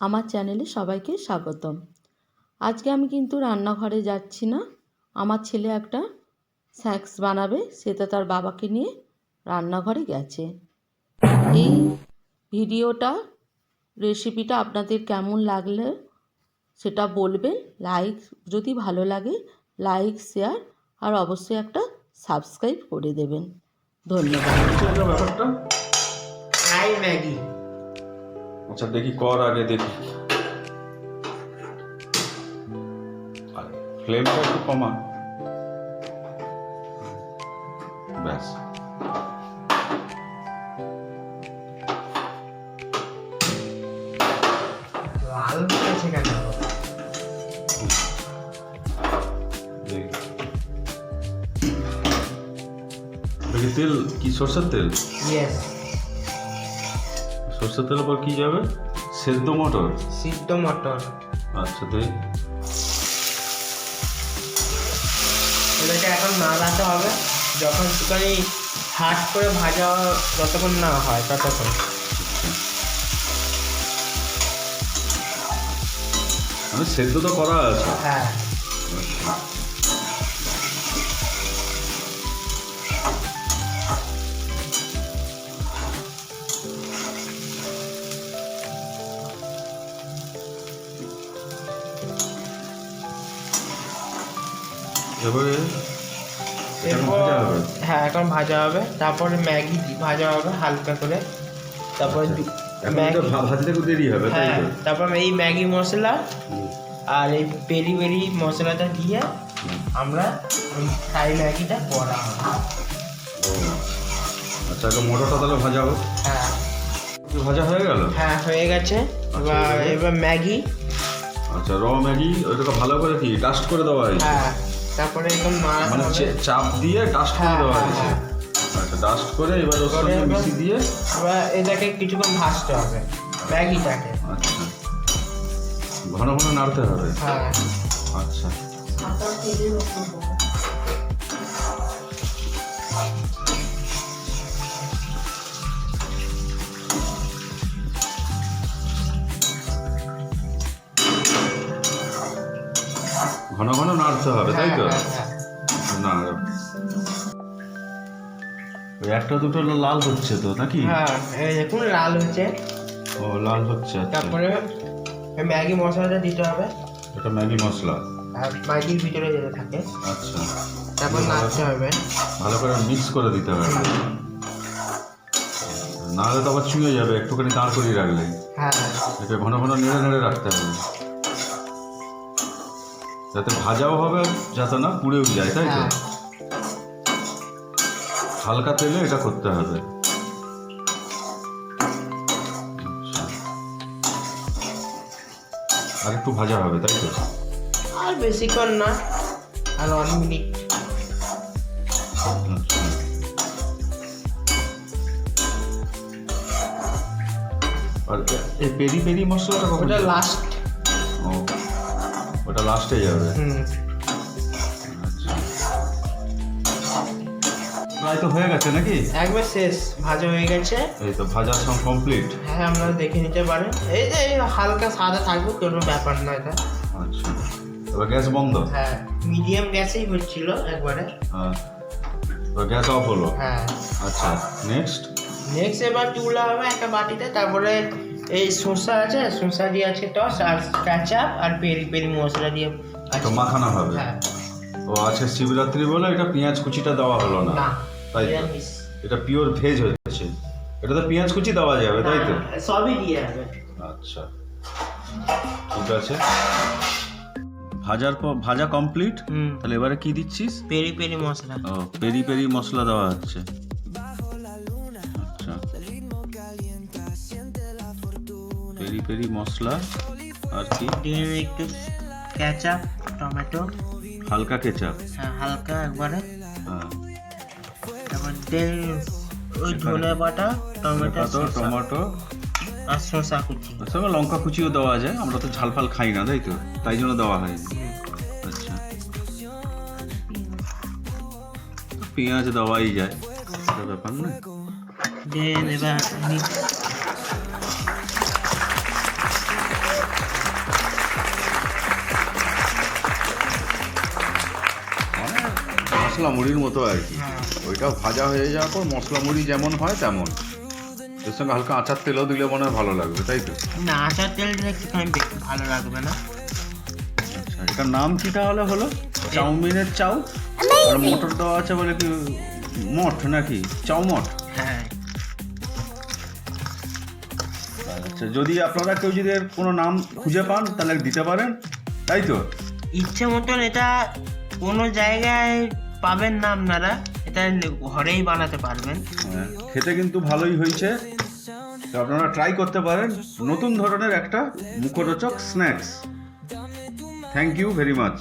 আমার চ্যানেলে সবাইকে স্বাগতম। আজকে আমি কিন্তু রান্নাঘরে যাচ্ছি না। আমার ছেলে একটা স্ন্যাক্স বানাবে, সেটা তার বাবাকে নিয়ে রান্নাঘরে গেছে। এই ভিডিওটা রেসিপিটা আপনাদের কেমন লাগলে সেটা বলবেন। লাইক, যদি ভালো লাগে লাইক, শেয়ার আর অবশ্যই একটা সাবস্ক্রাইব করে দেবেন। ধন্যবাদ। ব্যাপারটা হাই ম্যাগি। আচ্ছা দেখি কর, আগে দেখি ফ্লেমটা একটু কমা, ব্যাস। লাল হয়েছে কেন? দেখি তেল কি, সরষের তেল? ইয়েস। সরষের তেলের পর কি যাবে? সেদ্ধ মটর। সিদ্ধ মটর। আচ্ছা দেখ, এটাকে এখন নাড়াতে হবে যখন একটুখানি হাট করে ভাজা যতক্ষণ না হয় ততক্ষণ। মানে সেদ্ধ তো করা আছে। হ্যাঁ, এবারে এরপর হ্যাঁ এখন ভাজা হবে, তারপরে ম্যাগি ভাজা হবে হালকা করে, তারপর ম্যাগি ভাজতে একটু দেরি হবে, তাই হ্যাঁ, তো? তারপর এই ম্যাগি মশলা আর এই পেরি পেরি মশলাটা দিয়ে আমরা ফ্রাই ম্যাগিটা করা হবে। আচ্ছা আগে মটরটা তাহলে ভাজা হোক। হ্যাঁ ভাজা হয়ে গেল? হ্যাঁ হয়ে গেছে। এবার ম্যাগি, আচ্ছা র ম্যাগি ওইটাকে ভালো করে কি ডাস্ট করে দেওয়া হয়েছে? হ্যাঁ তারপরে একদম মানে চাপ দিয়ে ডাস্ট করে দেওয়া হয়েছে। আচ্ছা ডাস্ট করে এবার ওর সঙ্গে মিশিয়ে দিয়ে এবার এটাকে কিছুক্ষণ ভাজতে হবে ম্যাগিটাকে। আচ্ছা ঘন ঘন নাড়তে হবে। হ্যাঁ আচ্ছা ঘন ঘন নাড়তে হবে, তাই তো? না ওই একটা দুটো লাল হচ্ছে তো নাকি? হ্যাঁ দেখুন লাল হচ্ছে। ও লাল হচ্ছে। আচ্ছা তারপরে ম্যাগি মশলাটা দিতে হবে, এটা ম্যাগি মশলা আর ম্যাগির ভিতরে যেতে থাকে। আচ্ছা তারপর নাড়তে হবে, ভালো করে মিক্স করে দিতে হবে, নাহলে তো আবার চুঁয়ে যাবে। একটুখানি দাঁড় করিয়ে রাখলে হ্যাঁ এটা ঘন ঘন নেড়ে নেড়ে রাখতে হবে, যাতে ভাজাও হবে যাতে না পুড়েও যায়, তাই তো? হ্যাঁ। হালকা তেলে এটা করতে হবে। আর একটু ভাজা হবে, তাই তো? আর বেশিক্ষণ না, আর 1 মিনিট। আচ্ছা। আর এই পেরি পেরি মশলাটা কখন? ওটা লাস্ট। ও ওটা লাস্টে যাবে। আচ্ছা প্রায় তো হয়ে গেছে নাকি? একবার শেষ, ভাজা হয়ে গেছে। এই তো ভাজা সব কমপ্লিট। হ্যাঁ আপনারা দেখে নিতে পারেন। এই যে হালকা সাদা থাকবে, কোনো ব্যাপার না এটা। আচ্ছা এবার গ্যাস বন্ধ? হ্যাঁ মিডিয়াম গ্যাসেই হচ্ছিল একবারে। এবার গ্যাস অফ হলো? হ্যাঁ। আচ্ছা নেক্সট এবার তুলা হবে একটা বাটিতে, তারপরে এই শসা আছে, শসা দিয়ে আছে টস, আর কেচাপ আর পেরি পেরি মশলা দিয়ে তো মাখানো হবে। হ্যাঁ ও আচ্ছা শিবরাত্রি বলে এটা পেঁয়াজ কুচিটা দেওয়া হলো না, না তাই তো? নিরামিষ। এটা পিওর ভেজ হচ্ছে, এটাতে পেঁয়াজ কুচি দেওয়া যাবে, তাই তো? হ্যাঁ, সবই দিয়ে হবে। আচ্ছা ঠিক আছে, ভাজা কমপ্লিট। তাহলে এবারে কি দিচ্ছিস? পেরি পেরি মশলা। ও পেরি পেরি মশলা দেওয়া হচ্ছে। আচ্ছা পেরি পেরি মশলা আর কি? দিয়ে একটু কেচাপ, টমেটো, হালকা কেচাপ। হ্যাঁ হালকা একবারে। হ্যাঁ তারপর দেন ওই ধনে বাটা, টমেটো, টমেটো আর শসা কুচি। সঙ্গে লঙ্কা কুচিও দেওয়া যায়, আমরা তো ঝাল ফাল খাই না, তাই তো? তাই জন্য দেওয়া হয়নি। আচ্ছা পেঁয়াজ দেওয়াই যায়, ব্যাপার না। দেন এবার মশলা মুড়ির মতো আর কি। হ্যাঁ। ওইটা ভাজা হয়ে যাওয়ার পর মশলা মুড়ি যেমন হয় তেমন, এর সঙ্গে হালকা আচার তেলও দিলে মনে হয় ভালো লাগবে, তাই তো? না, আচার তেল দিলে একটুখানি ভালো লাগবে না। আচ্ছা, এটার নাম কি তাহলে হলো? চাউমিনের চাউ আর মটর দেওয়া আছে বলে কি মঠ নাকি? চাউ মঠ। হ্যাঁ। আচ্ছা, যদি আপনারা কেউ যদি এর কোনো নাম খুঁজে পান তাহলে দিতে পারেন, তাই তো? ইচ্ছে মতন এটা কোনো জায়গায় পাবেন না আপনারা, এটা ঘরেই বানাতে পারবেন। হ্যাঁ, খেতে কিন্তু ভালোই হয়েছে, তো আপনারা ট্রাই করতে পারেন। নতুন ধরনের একটা মুখরোচক snacks. Thank you very much.